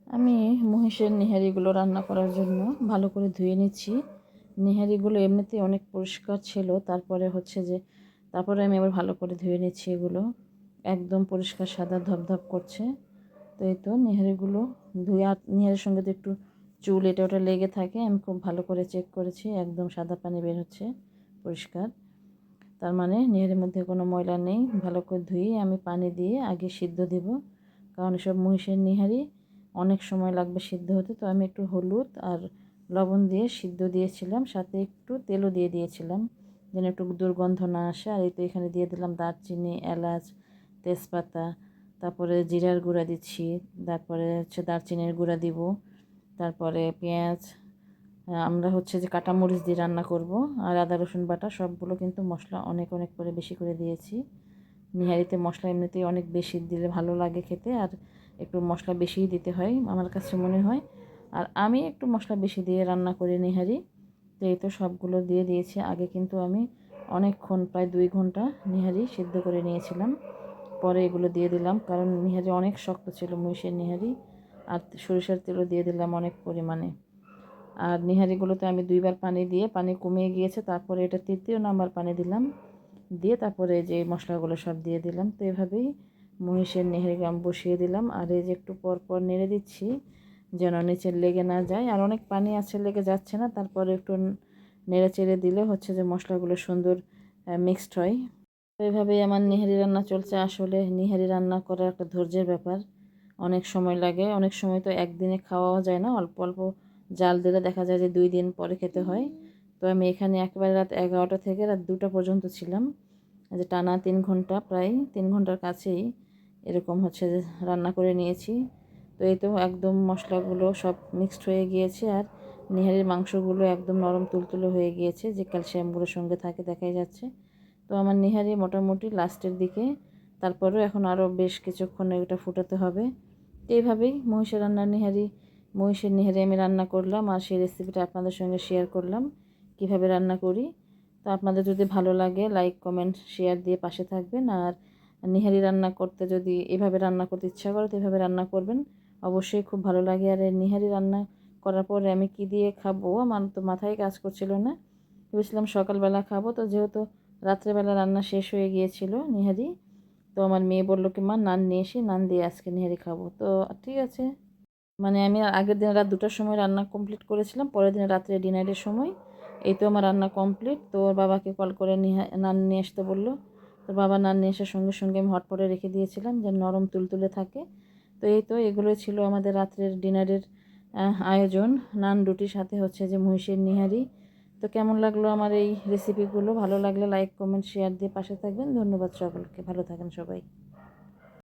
আমি মহিষের নেহারিগুলো রান্না করার জন্য ভালো করে ধুয়ে নিচ্ছি। নেহারিগুলো এমনিতেই অনেক পরিষ্কার ছিল, তারপরে আমি আবার ভালো করে ধুয়ে নিচ্ছি। এগুলো একদম পরিষ্কার সাদা ধপধপ করছে। তো এই তো নেহারিগুলো ধুয়ে, আর নেহারির সঙ্গে তো একটু চুল এটা ওটা লেগে থাকে। আমি খুব ভালো করে চেক করেছি, একদম সাদা পানি বের হচ্ছে, পরিষ্কার। তার মানে নেহারির মধ্যে কোনো ময়লা নেই। ভালো করে ধুয়ে আমি পানি দিয়ে আগে সিদ্ধ দেব, কারণ এসব মহিষের নেহারি অনেক সময় লাগবে সিদ্ধ হতে। তো আমি একটু হলুদ আর লবণ দিয়ে সিদ্ধ দিয়েছিলাম, সাথে একটু তেলও দিয়ে দিয়েছিলাম যেন একটু দুর্গন্ধ না আসে। আর এই তো এখানে দিয়ে দিলাম দারচিনি, এলাচ, তেজপাতা, তারপরে জিরার গুঁড়া দিচ্ছি, তারপরে দারচিনির গুঁড়া দিব, তারপরে পেঁয়াজ, আমরা যে কাঁচামরিচ দিয়ে রান্না করব, আর আদা রসুন বাটা, সবগুলো কিন্তু মশলা অনেক অনেক করে বেশি করে দিয়েছি। নিহারিতে মশলা এমনিতেই অনেক বেশি দিলে ভালো লাগে খেতে, আর একটু মশলা বেশিই দিতে হয় আমার কাছে মনে হয়। আর আমি একটু মশলা বেশি দিয়ে রান্না করি নিহারি। তো এই তো সবগুলো দিয়ে দিয়েছি। আগে কিন্তু আমি অনেকক্ষণ, প্রায় 2 ঘন্টা নিহারি সিদ্ধ করে নিয়েছিলাম। পরে এগুলো দিয়ে দিলাম, কারণ নিহারি অনেক শক্ত ছিল, মহিষের নিহারি। আর সরিষার তেলও দিয়ে দিলাম অনেক পরিমাণে। আর নিহারিগুলোতে আমি 2বার পানি দিয়ে, পানি কমিয়ে গিয়েছে, তারপরে এটা 3য় নাম্বার পানি দিলাম, দিয়ে তারপরে যে মশলাগুলো সব দিয়ে দিলাম। তো এভাবেই মহিষের নেহারি আমি বসিয়ে দিলাম। আর এই যে একটু পর পর নেড়ে দিচ্ছি যেন নিচে লেগে না যায়। আর অনেক পানি আছে, লেগে যাচ্ছে না। তারপরে একটু নেড়ে চেড়ে দিলে যে মশলাগুলো সুন্দর মিক্সড হয়। তো এভাবেই আমার নেহারি রান্না চলছে। আসলে নেহারি রান্না করা একটা ধৈর্যের ব্যাপার, অনেক সময় লাগে। অনেক সময় তো একদিনে খাওয়াও যায় না, অল্প অল্প জাল দিলে দেখা যায় যে 2 দিন পরে খেতে হয়। তো আমি এখানে একেবারে রাত 11টা থেকে রাত 2টা পর্যন্ত ছিলাম, যে টানা 3 ঘন্টা, প্রায় 3 ঘন্টার কাছেই এরকম যে রান্না করে নিয়েছি। তো এই তো একদম মশলাগুলো সব মিক্সড হয়ে গিয়েছে, আর নেহারির মাংসগুলো একদম নরম তুলতুলে হয়ে গিয়েছে, যে ক্যালসিয়ামগুলোর সঙ্গে থাকে দেখাই যাচ্ছে। তো আমার নেহারি মোটামুটি লাস্টের দিকে, তারপরেও এখন আরও বেশ কিছুক্ষণ এটা ফুটাতে হবে। তো এইভাবেই মহিষের নেহারি আমি রান্না করলাম, আর সেই রেসিপিটা আপনাদের সঙ্গে শেয়ার করলাম কিভাবে রান্না করি। তো আপনাদের যদি ভালো লাগে, লাইক কমেন্ট শেয়ার দিয়ে পাশে থাকবেন। আর নেহারি রান্না করতে, যদি এভাবে রান্না করতে ইচ্ছা করে, তো এভাবে রান্না করবেন, অবশ্যই খুব ভালো লাগে। আর এই নেহারি রান্না করার পরে আমি কি দিয়ে খাবো, আমার তো মাথায় কাজ করছিল না। ভেবেছিলাম সকালবেলা খাবো, তো যেহেতু রাত্রেবেলা রান্না শেষ হয়ে গিয়েছিল নেহারি, তো আমার মেয়ে বললো কি, মা নান নিয়ে এসি, নান দিয়ে আজকে নেহারি খাবো। তো ঠিক আছে, মানে আমি আগের দিন রাত 2টার সময় রান্না কমপ্লিট করেছিলাম, পরের দিন রাত্রে ডিনারের সময়। এই তো আমার রান্না কমপ্লিট। তো ওর বাবাকে কল করে নান নিয়ে আসতে বললো। তো বাবা নান নিয়ে আসার সঙ্গে সঙ্গে আমি হটপটে রেখে দিয়েছিলাম যেন নরম তুলতুলে থাকে। তো এই তো এগুলোই ছিল আমাদের রাত্রের ডিনারের আয়োজন। নান রুটির সাথে যে মহিষের নিহারি। তো কেমন লাগলো আমার এই রেসিপিগুলো? ভালো লাগলে লাইক কমেন্ট শেয়ার দিয়ে পাশে থাকবেন। ধন্যবাদ সকলকে, ভালো থাকেন সবাই।